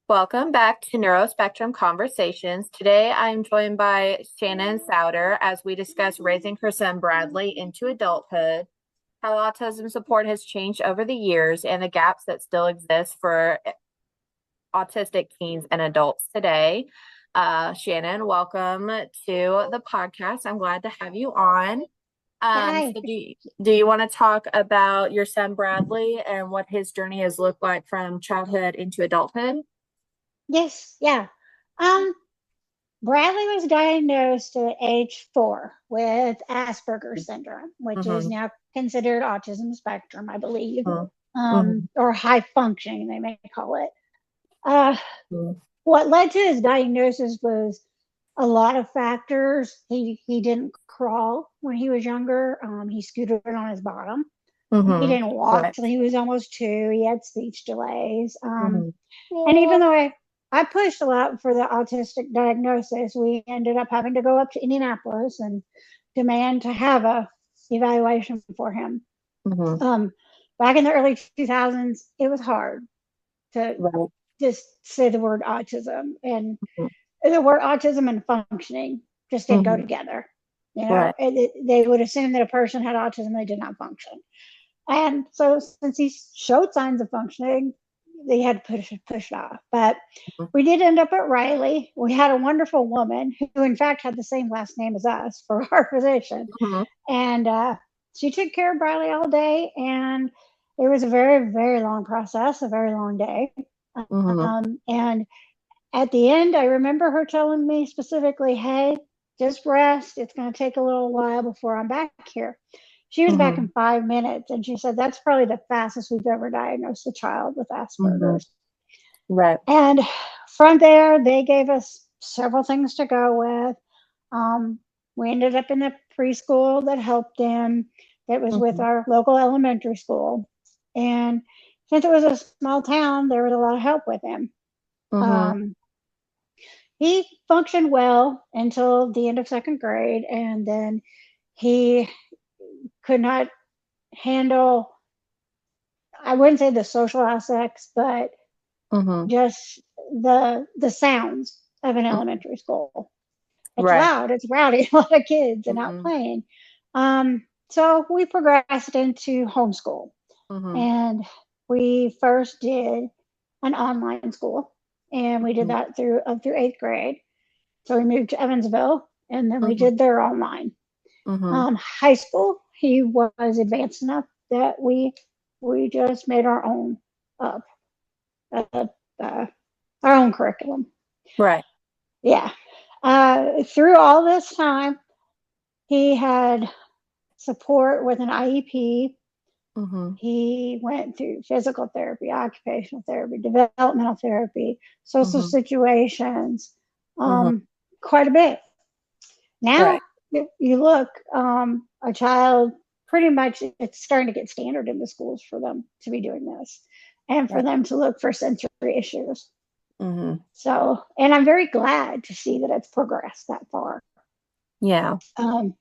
Welcome back to Neuro-Spectrum Conversations. Today I'm joined by Shannon Souder as we discuss raising her son Bradley into adulthood, how autism support has changed over the years, and the gaps that still exist for autistic teens and adults today. Shannon, welcome to the podcast. I'm glad to have you on. Hi. So do you want to talk about your son Bradley and what his journey has looked like from childhood into adulthood? Yes, yeah. Um, Bradley was diagnosed at age 4 with Asperger's syndrome, which is Mm-hmm. now considered autism spectrum, I believe, Mm-hmm. or high functioning, they may call it. Uh, what led to his diagnosis was a lot of factors. He didn't crawl when he was younger. He scooted on his bottom. He Mm-hmm. didn't walk Right. till he was almost 2. He had speech delays. Mm-hmm. And even though I pushed a lot for the autistic diagnosis, we ended up having to go up to Indianapolis and demand to have a evaluation for him. Mm-hmm. Um, Back in the early 2000s, it was hard to Right. just say the word autism, and the word autism and functioning just didn't go Mm-hmm. together. You know, Right. they would assume that a person had autism, they did not function. And so since he showed signs of functioning, they had to push it off. But we did end up at Riley. We had a wonderful woman who, in fact, had the same last name as us for our physician. Mm-hmm. And she took care of Riley all day. And it was a very, very long process, a very long day. Mm-hmm. And at the end, I remember her telling me specifically, hey, just rest. It's going to take a little while before I'm back here. She was back Mm-hmm. in 5 minutes, and she said that's probably the fastest we've ever diagnosed a child with Mm-hmm. Asperger's. Right. And from there, they gave us several things to go with. Um, we ended up in a preschool that helped him, that was with Mm-hmm. our local elementary school. And since it was a small town, there was a lot of help with him. Mm-hmm. Um, he functioned well until the end of second grade, and then he could not handle, I wouldn't say the social aspects, but Mm-hmm. just the sounds of an elementary school. It's Right. loud, it's rowdy, a lot of kids and out Mm-hmm. playing. So we progressed into homeschool, Mm-hmm. and we first did an online school, and we did that through up through 8th grade. So we moved to Evansville, and then we Mm-hmm. did their online. Mm-hmm. High school, he was advanced enough that we just made our own up, uh, uh, our own curriculum. Right. Yeah. Through all this time, he had support with an IEP. Mm-hmm. He went through physical therapy, occupational therapy, developmental therapy, social Mm-hmm. situations, Mm-hmm. quite a bit. Now, Right. if you look, a child, pretty much it's starting to get standard in the schools for them to be doing this and for Right. them to look for sensory issues. Mm-hmm. So, and I'm very glad to see that it's progressed that far. Yeah. Um,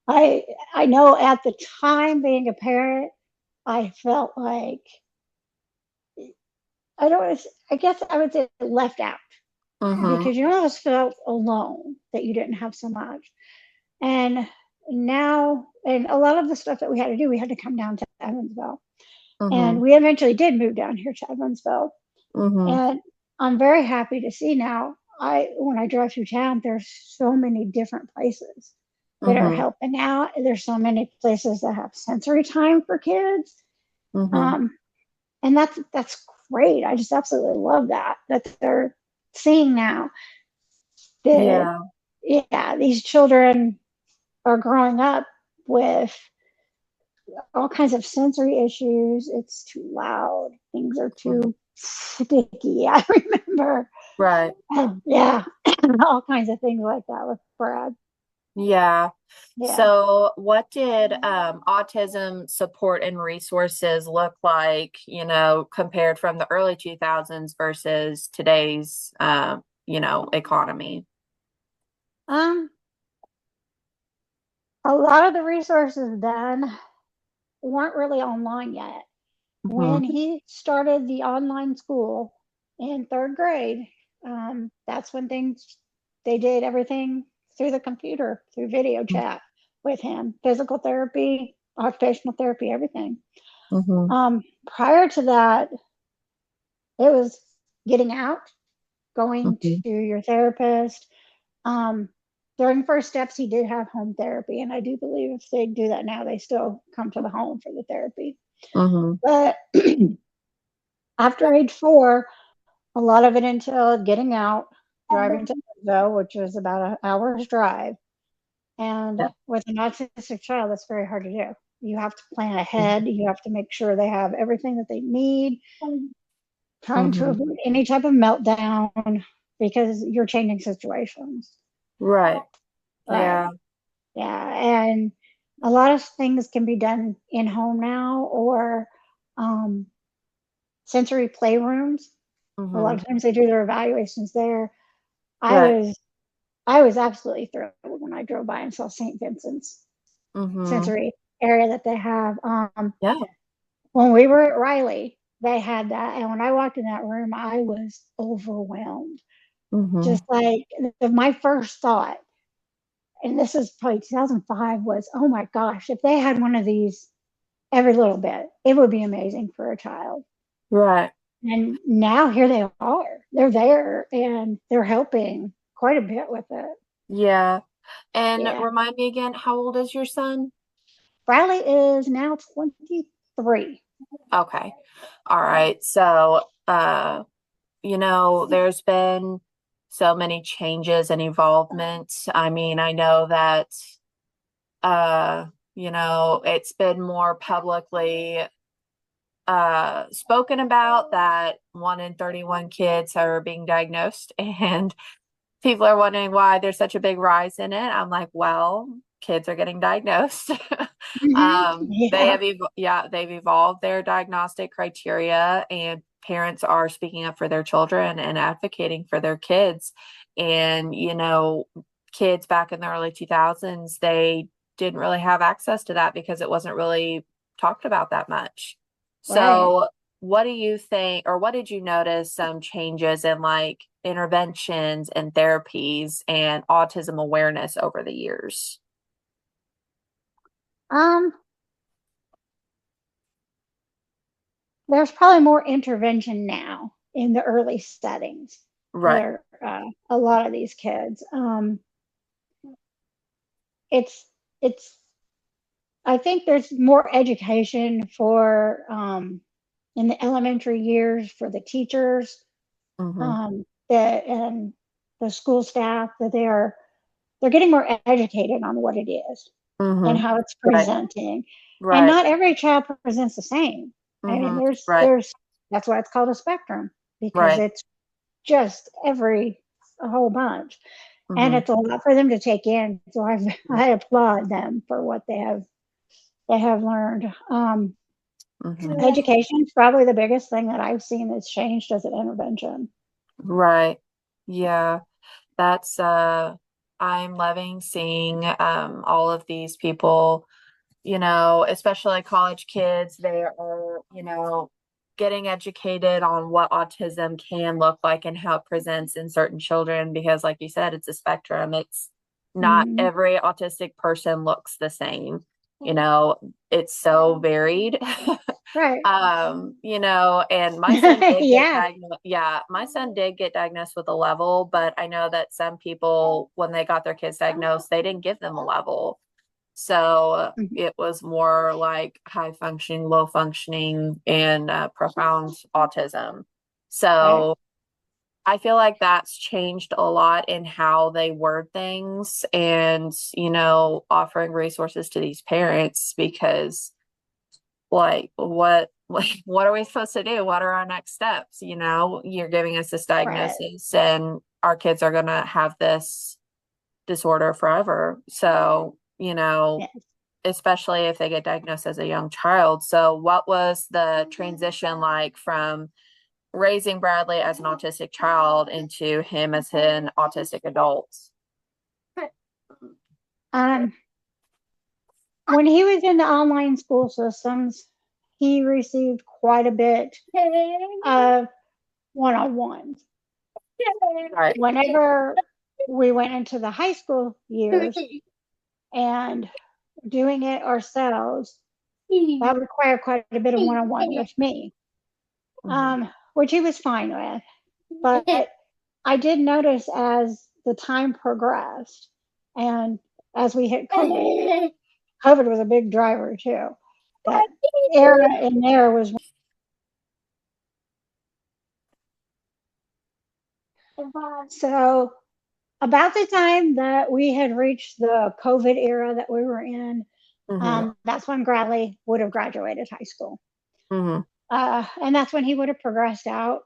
I I know at the time being a parent, I felt like I don't. I guess I would say left out Mm-hmm. because you almost felt alone that you didn't have so much. And now, and a lot of the stuff that we had to do, we had to come down to Evansville. Mm-hmm. And we eventually did move down here to Evansville. Mm-hmm. And I'm very happy to see now. When I drive through town, there's so many different places that are Mm-hmm. helping out. There's so many places that have sensory time for kids. Mm-hmm. Um, and that's great. I just absolutely love that they're seeing now that, Yeah. yeah, these children are growing up with all kinds of sensory issues. It's too loud. Things are Mhm. too sticky. I remember, Right. yeah, all kinds of things like that with Brad. Yeah. Yeah. So, what did autism support and resources look like, compared from the early 2000s versus today's, economy? Um, a lot of the resources then weren't really online yet. Hmm. When he started the online school, in third grade, that's when they did everything through the computer, through video chat with him, physical therapy, occupational therapy, everything. Mm-hmm. Prior to that, it was getting out, going Mm-hmm. to your therapist. Um, During first steps, he did have home therapy, and I do believe if they do that now, they still come to the home for the therapy. Mm-hmm. But after age 4, a lot of it entailed getting out, driving to Louisville, which was about an hour's drive. And Yeah. with an autistic child, that's very hard to do. You have to plan ahead. You have to make sure they have everything that they need, trying to Mm-hmm. avoid any type of meltdown because you're changing situations. Right. Right. Yeah. Yeah. And a lot of things can be done in home now or um, sensory playrooms. A lot Mm-hmm. of times they do their evaluations there. I Right. was I was absolutely thrilled when I drove by and saw St. Vincent's Mm-hmm. sensory area that they have. Yeah. When we were at Riley, they had that, and when I walked in that room, I was overwhelmed. Mm-hmm. Just like my first thought, and this is probably 2005, was, oh my gosh, if they had one of these every little bit, it would be amazing for a child. Right. And now here they are. They're there and they're helping quite a bit with it. Yeah. And Yeah. remind me again, how old is your son? Riley is now 23. Okay. All right. So, there's been so many changes and involvement. I mean, I know that, it's been more publicly spoken about that 1 in 31 kids are being diagnosed, and people are wondering why there's such a big rise in it. I'm like, well, kids are getting diagnosed. They Yeah. have, they've evolved their diagnostic criteria, and parents are speaking up for their children and advocating for their kids. And, kids back in the early 2000s, they didn't really have access to that because it wasn't really talked about that much. Right. So, what do you think, or what did you notice some changes in like interventions and therapies and autism awareness over the years? Um, there's probably more intervention now in the early settings Right. for a lot of these kids. It's it's I think there's more education for in the elementary years for the teachers, Mm-hmm. and the school staff that they're getting more educated on what it is and Mm-hmm. how it's Right. presenting. And Right. not every child presents the same. I mean, Mm-hmm. Right. there's that's why it's called a spectrum because Right. it's just a whole bunch, and Mm-hmm. it's a lot for them to take in. So I applaud them for what they have learned. Mm-hmm. Education is probably the biggest thing that I've seen that's changed as an intervention. Right. Yeah. That's I'm loving seeing all of these people, especially college kids. They are, getting educated on what autism can look like and how it presents in certain children because like you said, it's a spectrum. It's not Mm-hmm. every autistic person looks the same. It's so varied. Right. And my son did get Yeah. diagnosed. Yeah, my son did get diagnosed with a level, but I know that some people, when they got their kids diagnosed, they didn't give them a level. So Mhm. it was more like high functioning, low functioning, and profound autism. Right. So I feel like that's changed a lot in how they word things and, offering resources to these parents because like what are we supposed to do? What are our next steps? You're giving us this Right. diagnosis and our kids are going to have this disorder forever. So, Yes. especially if they get diagnosed as a young child. So, what was the transition like from raising Bradley as an autistic child into him as an autistic adult? Um, when he was in the online school systems, he received quite a bit of one-on-ones. Right. Whenever we went into the high school years and doing it ourselves, that required quite a bit of one-on-one with me, which he was fine with. But I did notice as the time progressed and as we hit COVID, COVID was a big driver too. That era in there was so about the time that we had reached the COVID era that we were in, Mm-hmm. that's when Bradley would have graduated high school. Mm-hmm. And that's when he would have progressed out,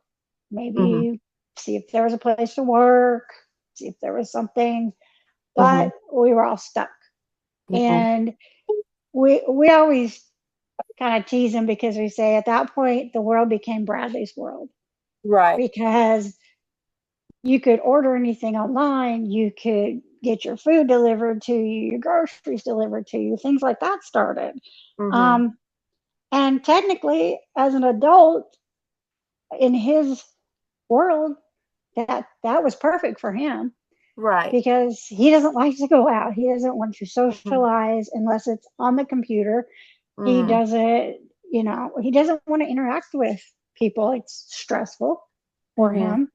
Mm-hmm. maybe see if there was a place to work, see if there was something, Mm-hmm. but we were all stuck. Mm-hmm. And we always kind of tease him because we say at that point the world became Bradley's world Right. because you could order anything online, you could get your food delivered to you, your groceries delivered to you, things like that started. Mm-hmm. Um, and technically, as an adult in his world, that was perfect for him Right. because he doesn't like to go out. He doesn't want to Mm-hmm. socialize unless it's on the computer. He Mm-hmm. doesn't, he doesn't want to interact with people. It's stressful for Mm-hmm. him.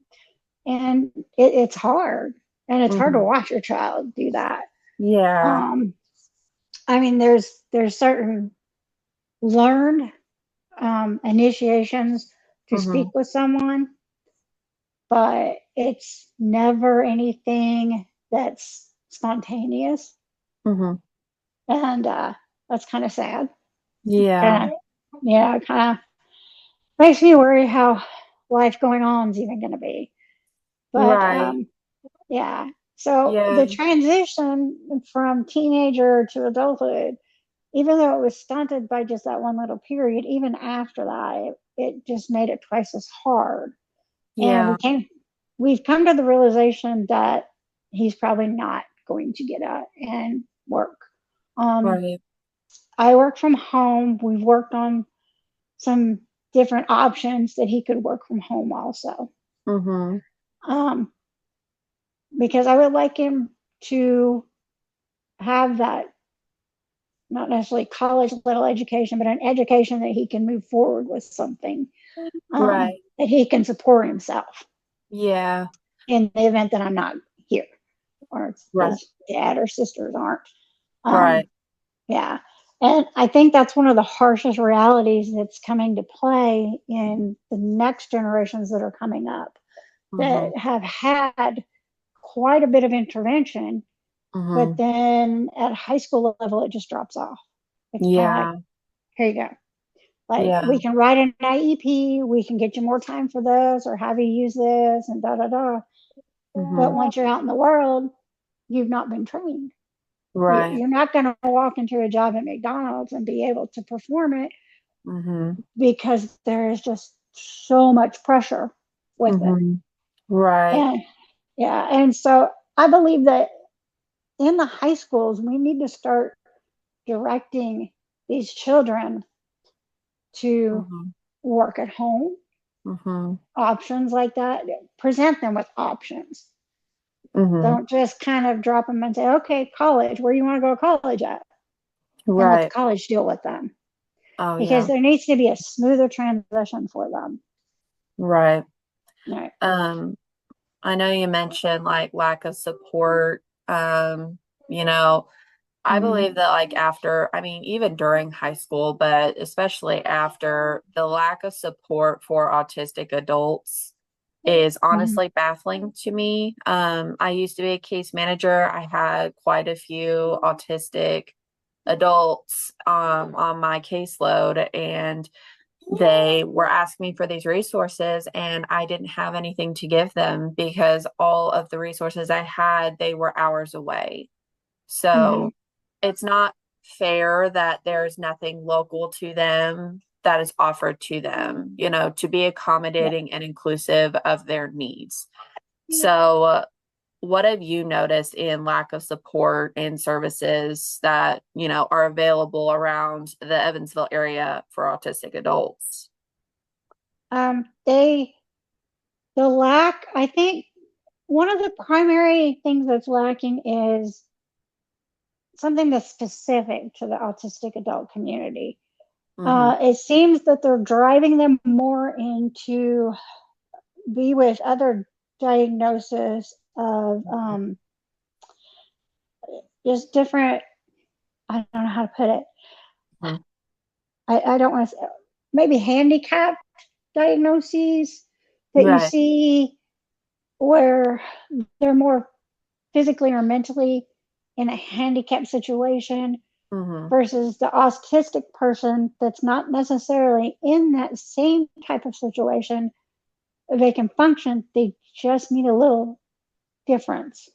And it's hard. And it's hard to Mm-hmm. watch your child do that. Yeah. Um, I mean, there's certain learned initiations to Mm-hmm. speak with someone, but it's never anything that's spontaneous, Mm-hmm. and that's kind of sad. Yeah. Kind of, yeah, kind of makes me worry how life going on is even going to be. But Right. yeah, so Yeah. the transition from teenager to adulthood, even though it was stunted by just that one little period, even after that, it just made it twice as hard. And Yeah. we've come to the realization that he's probably not going to get out and work. Um, Right. I work from home. We've worked on some different options that he could work from home also. Mm-hmm. Um, because I would like him to have that, not necessarily college level education, but an education that he can move forward with something, Right. that he can support himself Yeah. in the event that I'm not here or Right. his dad or sisters aren't. Um, Right. yeah. And I think that's one of the harshest realities that's coming to play in the next generations that are coming up Mm-hmm. that have had quite a bit of intervention, but Mm-hmm. then at high school level, it just drops off. It's kind of like, Yeah. here you go. Like, Yeah. we can write an IEP, we can get you more time for this, or have you use this, and da da da. But Mm-hmm. once you're out in the world, you've not been trained. Right. You're not going to walk into a job at McDonald's and be able to perform it Mm-hmm. because there is just so much pressure with it. Mm-hmm. Right. And yeah, and so I believe that in the high schools, we need to start directing these children to Mm-hmm. work at home, Mm-hmm. options like that. Present them with options. Mm-hmm. Don't just kind of drop them and say, okay, college, where do you want to go to college at? And let the Right. college deal with them. Oh, Because yeah. there needs to be a smoother transition for them. Right. Right. Um, I know you mentioned like lack of support. You know, I Mm-hmm. believe that like after, I mean, even during high school, but especially after, the lack of support for autistic adults is Mm-hmm. honestly baffling to me. I used to be a case manager. I had quite a few autistic adults on my caseload, and they were asking me for these resources, and I didn't have anything to give them because all of the resources I had, they were hours away. Mm-hmm. So it's not fair that there's nothing local to them that is offered to them, to be Yeah. accommodating and inclusive of their needs. So, what have you noticed in lack of support and services that, are available around the Evansville area for autistic adults? They The lack, I think one of the primary things that's lacking is something that's specific to the autistic adult community. Mm-hmm. It seems that they're driving them more into be with other diagnoses of just different, I don't know how to put it. Mm-hmm. I don't want to say, maybe handicap diagnoses that you Right. see where they're more physically or mentally in a handicapped situation Mm-hmm. versus the autistic person that's not necessarily in that same type of situation. They can function, they just need a little difference.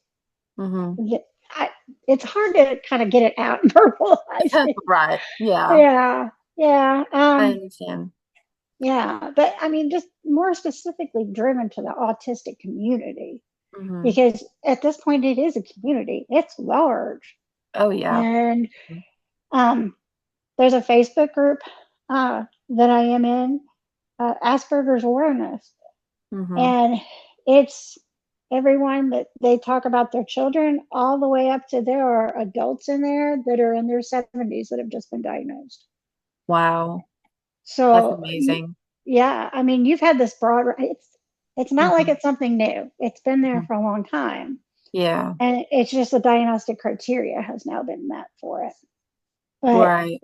Mm-hmm. I, it's hard to kind of get it out and verbalize it. Right. Yeah. Yeah, yeah, I understand. yeah. But I mean, just more specifically driven to the autistic community Mm-hmm. because at this point it is a community. It's large, Oh, yeah. and um, there's a Facebook group that I am in, Asperger's awareness, Mm-hmm. and it's everyone that they talk about their children all the way up to there are adults in there that are in their 70s that have just been diagnosed. Wow. That's So amazing. yeah, I mean, you've had this broad, it's not like Mm-hmm. it's something new. It's been there for a long time. Yeah. And it's just the diagnostic criteria has now been met for it. But Right.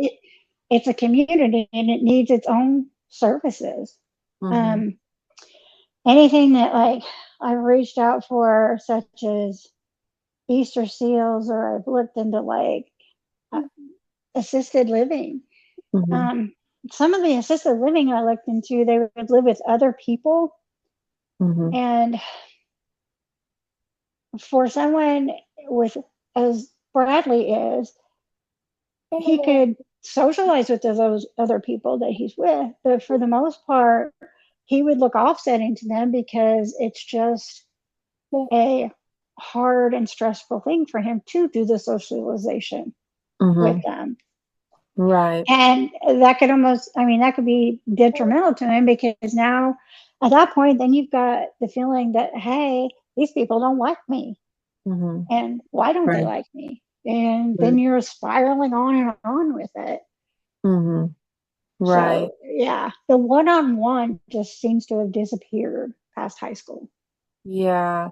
it's a community and it needs its own services. Mm-hmm. Um, anything that like I've reached out for, such as Easter seals, or I've looked into like uh, assisted living. Mm-hmm. Um, some of the assisted living I looked into, they would live with other people. Mm-hmm. And for someone with, as Bradley is, he could socialize with those other people that he's with, but for the most part, he would look offsetting to them because it's just a hard and stressful thing for him to do the socialization with Mm-hmm. them. Right. And that could almost, I mean, that could be detrimental to him because now at that point, then you've got the feeling that, hey, these people don't like me. Mm-hmm. And why don't they Right. like me? And then Right. you're spiraling on and on with it. Mm-hmm. Right. So, yeah, the one on one just seems to have disappeared past high school. Yeah.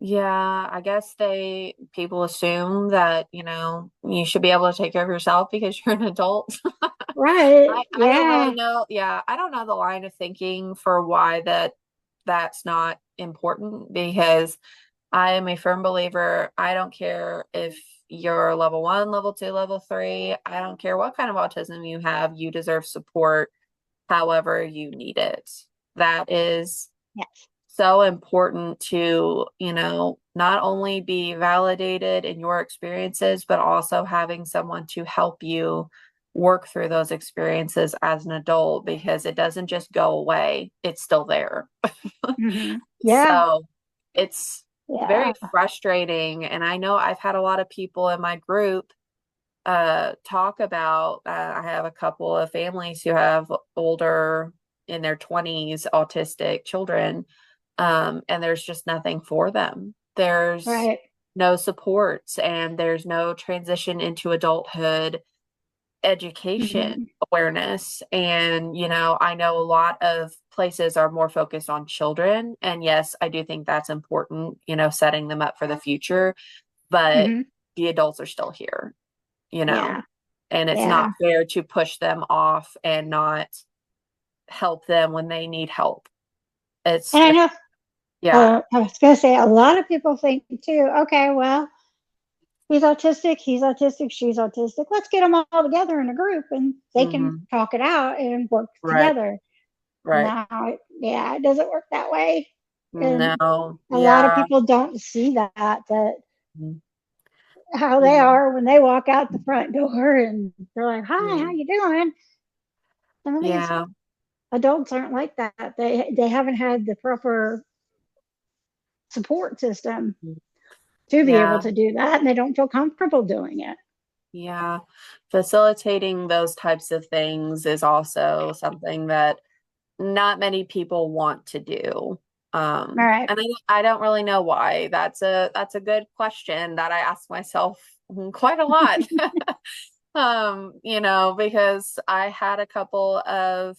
Yeah, I guess people assume that, you should be able to take care of yourself because you're an adult. Right. I don't really Yeah. know. Yeah, I don't know the line of thinking for why that's not important because I am a firm believer. I don't care if you're level 1, level 2, level 3. I don't care what kind of autism you have. You deserve support however you need it. That is Yes. so important to, not only be validated in your experiences, but also having someone to help you work through those experiences as an adult because it doesn't just go away, it's still there. Mm-hmm. Yeah. So it's very Yeah. frustrating. And I know I've had a lot of people in my group talk about I have a couple of families who have older in their 20s autistic children, and there's just nothing for them. There's Right. no supports and there's no transition into adulthood education Mm-hmm. awareness. And I know a lot of places are more focused on children, and yes, I do think that's important, setting them up for the future, but Mm-hmm. the adults are still here, you know, Yeah. and it's not Yeah. fair to push them off and not help them when they need help. It's And I just, know, yeah. I was going to say, a lot of people think too, okay, well, he's autistic, she's autistic. Let's get them all together in a group and they can Hmm. talk it out and work Right. together. Right. No, yeah, it doesn't work that way. And No. a lot of Yeah. people don't see that Mhm. how they Yeah. are when they walk out the front door and they're like, "Hi, Yeah. how you doing?" Some of these Yeah. adults aren't like that. They haven't had the proper support system to be able Yeah. to do that, and they don't feel comfortable doing it. Yeah. Facilitating those types of things is also something that not many people want to do. Right. And I don't really know why. That's a good question that I ask myself quite a lot. Because I had a couple of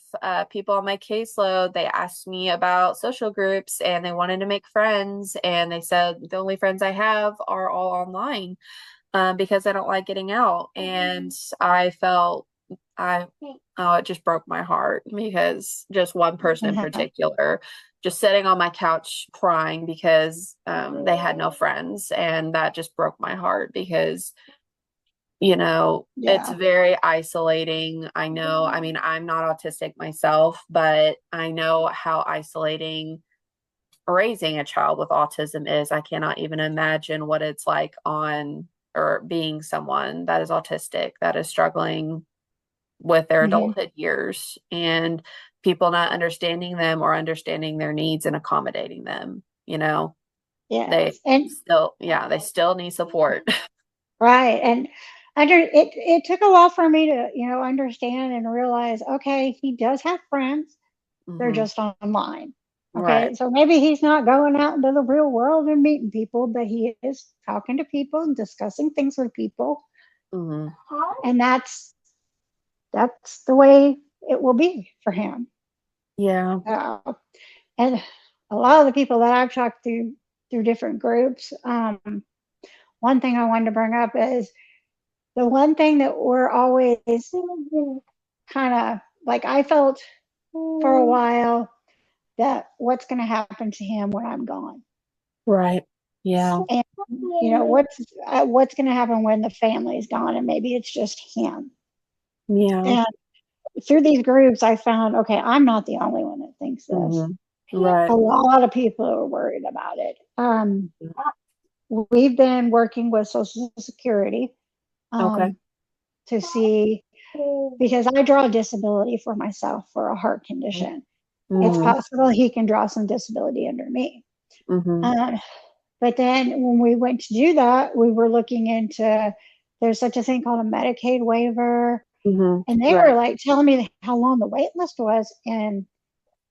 people on my caseload. They asked me about social groups and they wanted to make friends, and they said the only friends I have are all online, because I don't like getting out. And I felt I oh, it just broke my heart because just one person in Uh-huh. particular just sitting on my couch crying because they had no friends, and that just broke my heart because it's Yeah. very isolating. I know, I mean, I'm not autistic myself, but I know how isolating raising a child with autism is. I cannot even imagine what it's like on or being someone that is autistic, that is struggling with their Hmm. adulthood years, and people not understanding them or understanding their needs and accommodating them. They Yes. And they still need support. right. And it took a while for me to, understand and realize, okay, he does have friends. They're Hmm. just online. Right. Okay. So maybe he's not going out into the real world and meeting people, but he is talking to people and discussing things with people. Hmm. And that's the way it will be for him. Yeah. Uh, and a lot of the people that I've talked to through different groups, one thing I wanted to bring up is the one thing that we're always kind of like, I felt for a while that what's going to happen to him when I'm gone, Right. Yeah. and what's going to happen when the family is gone, and maybe it's just him. Yeah. And through these groups, I found, okay, I'm not the only one that thinks this. Hmm. Right. A lot of people are worried about it. We've been working with Social Security Okay. um, to see, because I draw disability for myself for a heart condition. It's Mm-hmm. possible he can draw some disability under me. Hmm. Uh, but then when we went to do that, we were looking into, there's such a thing called a Medicaid waiver. Hmm. And they were Right. like telling me how long the wait list was. And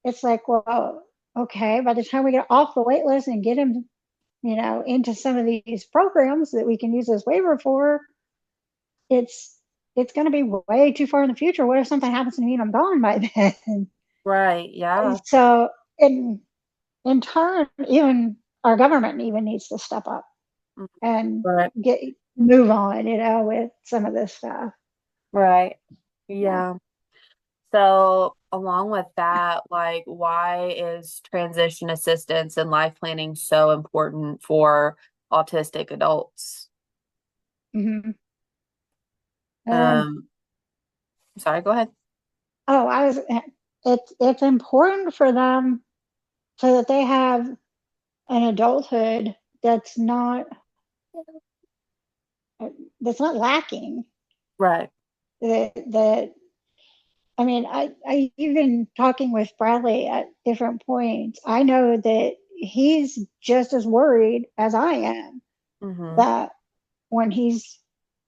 it's like, well, okay, by the time we get off the wait list and get him, into some of these programs that we can use this waiver for, it's it's going to be way too far in the future. What if something happens to me and I'm gone by then? Right. Yeah. So, in turn, even our government even needs to step up Mhm. and Right. get move on, with some of this stuff. Right. Yeah. Yeah. So, along with that, like, why is transition assistance and life planning so important for autistic adults? Hmm. Um, Um, Sorry, go ahead. oh, I was. It's important for them so that they have an adulthood that's not lacking. Right. That I mean, I even talking with Bradley at different points, I know that he's just as worried as I am Mm-hmm. that when he's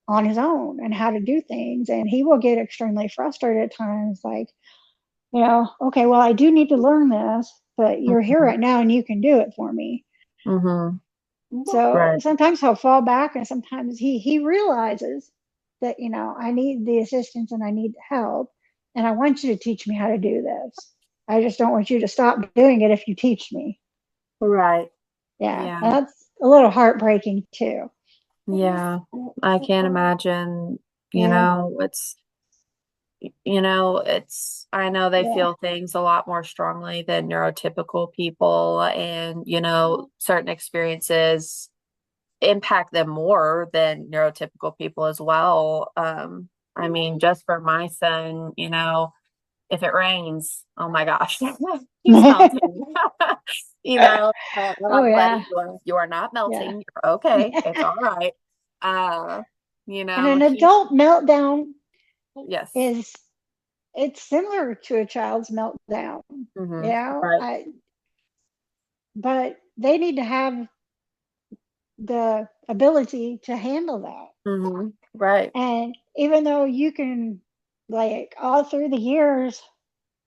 on his own and how to do things, and he will get extremely frustrated at times, like, okay, well, I do need to learn this, but you're here Mm-hmm. right now and you can do it for me. Mm-hmm. So Right. sometimes he'll fall back, and sometimes he realizes that, I need the assistance and I need help, and I want you to teach me how to do this. I just don't want you to stop doing it if you teach me. Right. Yeah, Yeah. and that's a little heartbreaking too. Yeah. I can't imagine, Yeah, I know they yeah. feel things a lot more strongly than neurotypical people, and, certain experiences impact them more than neurotypical people as well. I mean, just for my son, if it rains, oh my gosh, he's melting. We're Oh like, yeah, buddy, you are not yeah. melting. You're okay. It's all right. Uh, And an he, adult meltdown yes. is it's similar to a child's meltdown. Hmm. You know, Right. I but they need to have the ability to handle that. Hmm. Right. And even though you can, like, all through the years,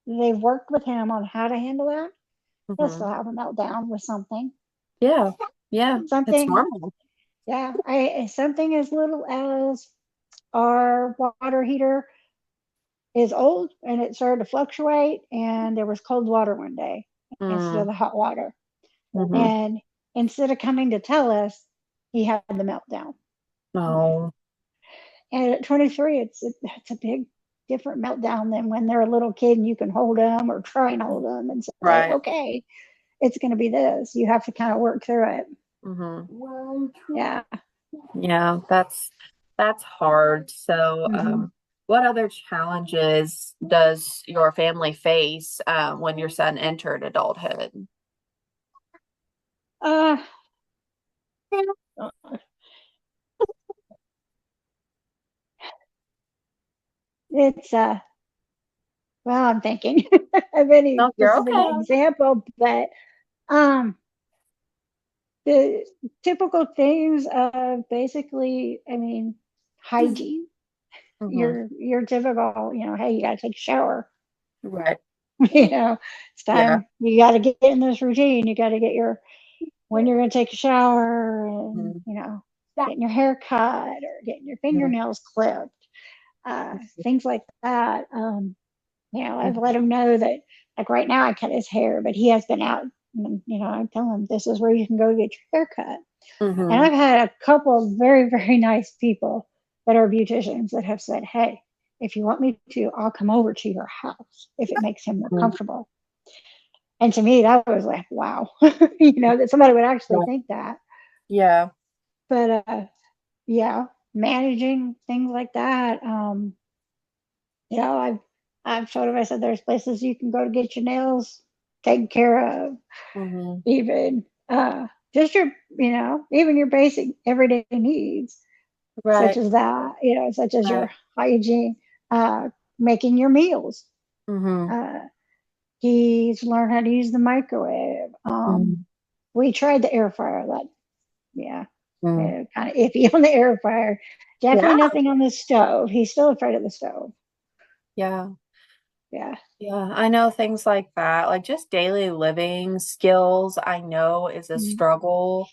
they've worked with him on how to handle that, He'll Hmm. still have a meltdown with something. Yeah. Yeah. It's Something, normal. yeah. Something as little as our water heater is old and it started to fluctuate, and there was cold water one day instead of Mm. the hot water. Hmm. And instead of coming to tell us, he had the meltdown. Oh, And at 23, it's a big different meltdown than when they're a little kid and you can hold them or try and hold them and say, right. okay, it's going to be this. You have to kind of work through it. Hmm. Yeah. Yeah, that's hard. So, Mm-hmm. what other challenges does your family face when your son entered adulthood? Uh, it's well, I'm thinking of any No, you're specific okay. example, but um, the typical things of basically, I mean, hygiene. Hmm. Your typical, hey, you got to take a shower. Right. you know, it's Yeah. time. You got to get in this routine. You got to get your when you're going to take a shower, and Mhm. getting your hair cut or getting your fingernails clipped, things like that. I've let him know that, like right now, I cut his hair, but he has been out. And, I tell him this is where you can go get your hair cut. And Hmm. I've had a couple of very, very nice people that are beauticians that have said, hey, if you want me to, I'll come over to your house if it makes him more comfortable. And to me, that was like, wow, that somebody would actually think that. Yeah. But yeah, managing things like that. I've told him, I said, there's places you can go to get your nails taken care of, Hmm. even just even your basic everyday needs, such Right. as that, such as Right. your hygiene, making your meals. Hmm. Uh, he's learned how to use the microwave. Hmm. We tried the air fryer. That, yeah, Hmm. kind of iffy on the air fryer. Yeah. Definitely nothing on the stove. He's still afraid of the stove. Yeah. Yeah. Yeah, I know things like that, like just daily living skills, I know is a Mhm. struggle.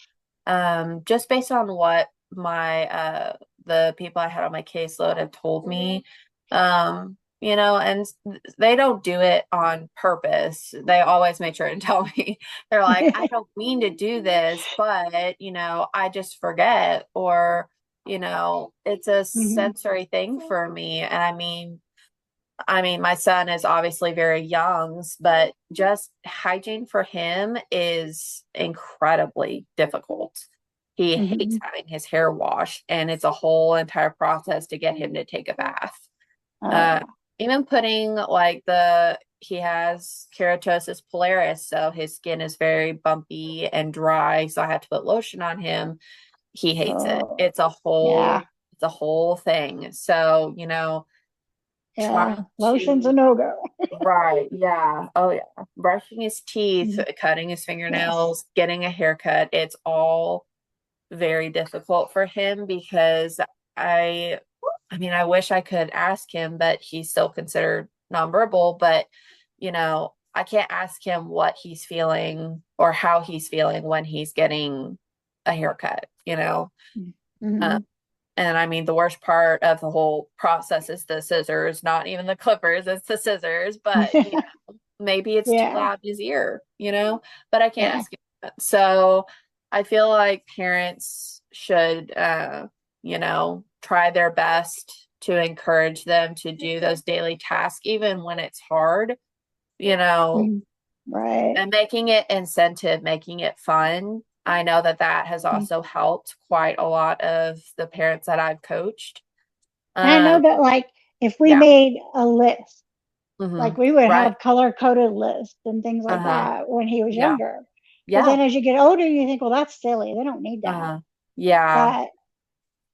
Just based on what my the people I had on my caseload have told me. And they don't do it on purpose. They always make sure and tell me. They're like, I don't mean to do this, but I just forget, or it's a Mhm. sensory thing for me. And I mean, my son is obviously very young, but just hygiene for him is incredibly difficult. He hates Mhm. having his hair washed, and it's a whole entire process to get him to take a bath. Oh Uh, yeah. Even putting like he has keratosis pilaris, so his skin is very bumpy and dry. So I have to put lotion on him. He hates it. Oh yeah. It's a whole thing. So, trying Yeah. Lotion's a to no go. right. Yeah. Oh, yeah. Brushing his teeth, Mhm. cutting his Yes. fingernails, getting a haircut. It's all very difficult for him because I, I mean, I wish I could ask him, but he's still considered nonverbal. But, I can't ask him what he's feeling or how he's feeling when he's getting a haircut. Uh, Mhm. and I mean, the worst part of the whole process is the scissors, not even the clippers, it's the scissors. But, maybe it's too Yeah. loud in his ear, but I can't Yeah. ask him that. So I feel like parents should, try their best to encourage them to do those daily tasks, even when it's hard, you know, Mhm. Right. and making it incentive, making it fun. I know that has Mhm. also helped quite a lot of the parents that I've coached. And I know Um, that, like, if we yeah. made a list, Hmm. like we would Right. have color coded lists and things like Uh-huh. that when he was Yeah. younger. But Yeah. then as you get older, you think, well, that's silly. They don't need that. Uh-huh. Yeah. But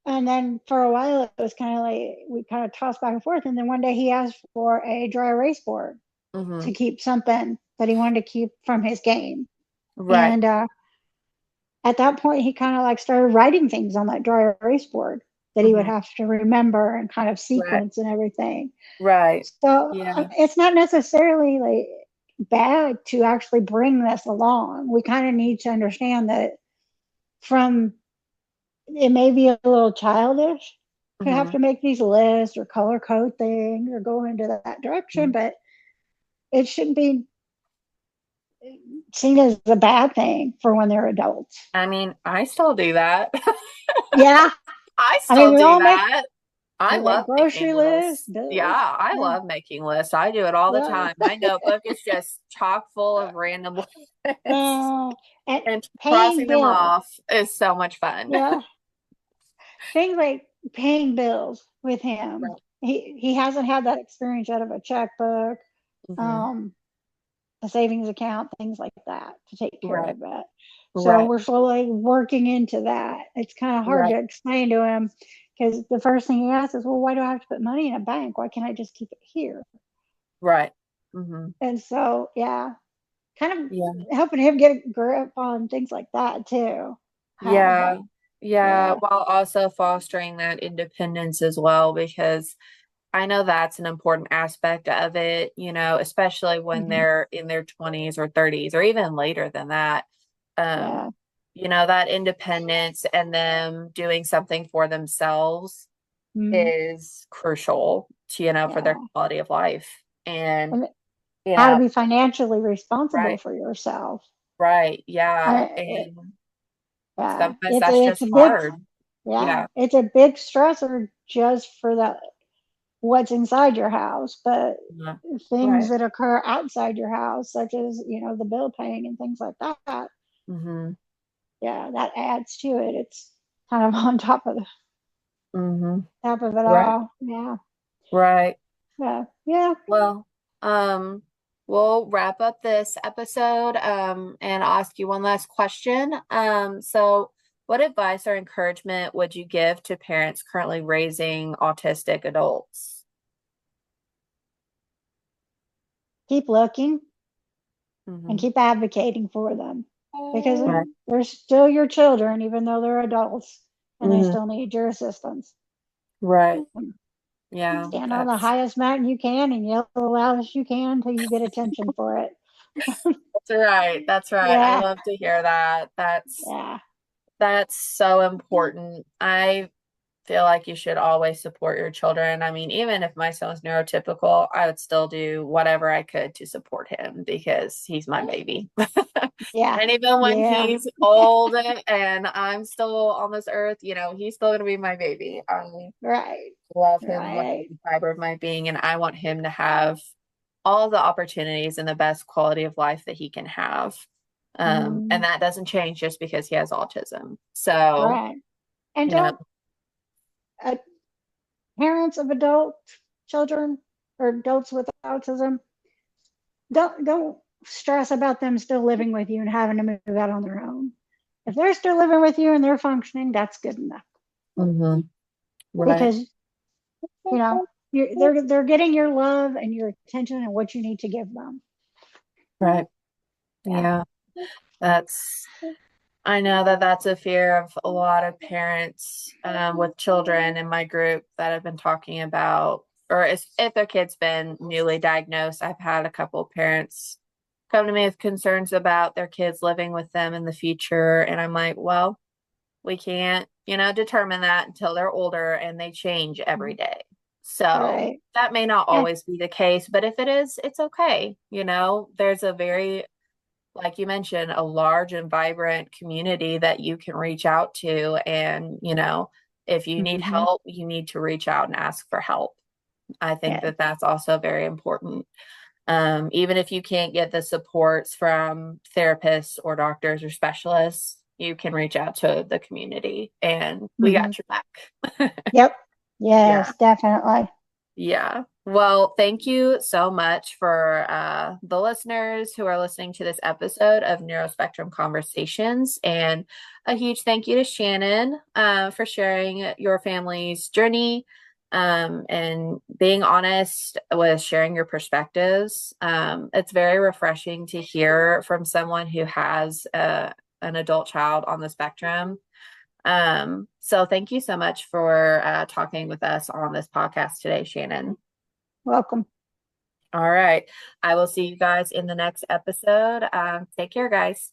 and then for a while, it was kind of like we kind of tossed back and forth. And then one day he asked for a dry erase board Hmm. to keep something that he wanted to keep from his game. Right. And at that point, he kind of like started writing things on that dry erase board that he would Hmm. have to remember and kind of Right. sequence and everything. Right. So Yeah. it's not necessarily like bad to actually bring this along. We kind of need to understand that from it may be a little childish to have Hmm. to make these lists or color code things or go into that direction, but it shouldn't be seen as a bad thing for when they're adults. I mean, I still do that. Yeah. I I mean, still we do all make that. I we make love making grocery lists, lists. Yeah, bills. I Yeah. love making lists. I do it all the Yeah. time. My notebook is just chock full of random lists, Uh, and and paying crossing them bills. off is so much fun. Yeah. Things like paying bills with him. Right. He hasn't had that experience out of a checkbook, Hmm. um, a savings account, things like that to take care Right. of it. So Right. we're slowly working into that. It's kind of hard Right. to explain to him because the first thing he asks is, "Well, why do I have to put money in a bank? Why can't I just keep it here?" Right. Hmm. And so, yeah, kind of Yeah. helping him get a grip on things like that too. How, but Yeah. Yeah. yeah, While also fostering that independence as well, because I know that's an important aspect of it, especially when hmm, they're in their 20s or 30s or even later than that. Um, yeah, that independence and them doing something for themselves mm, is crucial to, for their yeah. quality of life. And And how to yeah, be financially responsible right, for yourself. right, yeah. I, it, And yeah, sometimes that's it's just a big, hard. yeah, Yeah, it's a big stressor just for the what's inside your house, but yeah, things right. that occur outside your house, such as the bill paying and things like that, Mm-hmm. yeah, that adds to it. It's kind of on Mm-hmm. top of it Right, all. Yeah, right. yeah, yeah. Well, um, we'll wrap up this episode, and ask you one last question. So what advice or encouragement would you give to parents currently raising autistic adults? Keep looking and Hmm. keep advocating for them because Right. they're still your children, even though they're adults, and they Hmm. still need your assistance. Right. Yeah, Stand on the that's highest mountain you can and yell the loudest you can until you get attention for it. that's right. That's right. I Yeah, love to hear that. yeah, That's so important. I feel like you should always support your children. I mean, even if my son's neurotypical, I would still do whatever I could to support him because he's my baby. yeah, And even when yeah. he's old and I'm still on this earth, he's still going to be my baby. I Right, love him with right. every fiber of my being, and I want him to have all the opportunities and the best quality of life that he can have. And Mm, that doesn't change just because he has autism. So, right. And you know, don't uh, parents of adult children or adults with autism don't stress about them still living with you and having to move out on their own. If they're still living with you and they're functioning, that's good enough mhm, right, because you know they're getting your love and your attention and what you need to give them. right. Yeah. Yeah, that's I know that that's a fear of a lot of parents, with children in my group that have been talking about, or if their kid's been newly diagnosed. I've had a couple of parents come to me with concerns about their kids living with them in the future. And I'm like, well, we can't, determine that until they're older and they change every day. So Right. that may not Yeah. always be the case, but if it is, it's okay. There's a very, like you mentioned, a large and vibrant community that you can reach out to. And, if you need Mm-hmm. help, you need to reach out and ask for help. I think Yeah. that that's also very important. Even if you can't get the supports from therapists or doctors or specialists, you can reach out to the community and we Mm-hmm. got your back. Yep. Yeah. Yes, definitely. Yeah. Well, thank you so much for the listeners who are listening to this episode of Neuro-Spectrum Conversations. And a huge thank you to Shannon, for sharing your family's journey, and being honest with sharing your perspectives. It's very refreshing to hear from someone who has an adult child on the spectrum. So thank you so much for talking with us on this podcast today, Shannon. Welcome. All right. I will see you guys in the next episode. Take care, guys.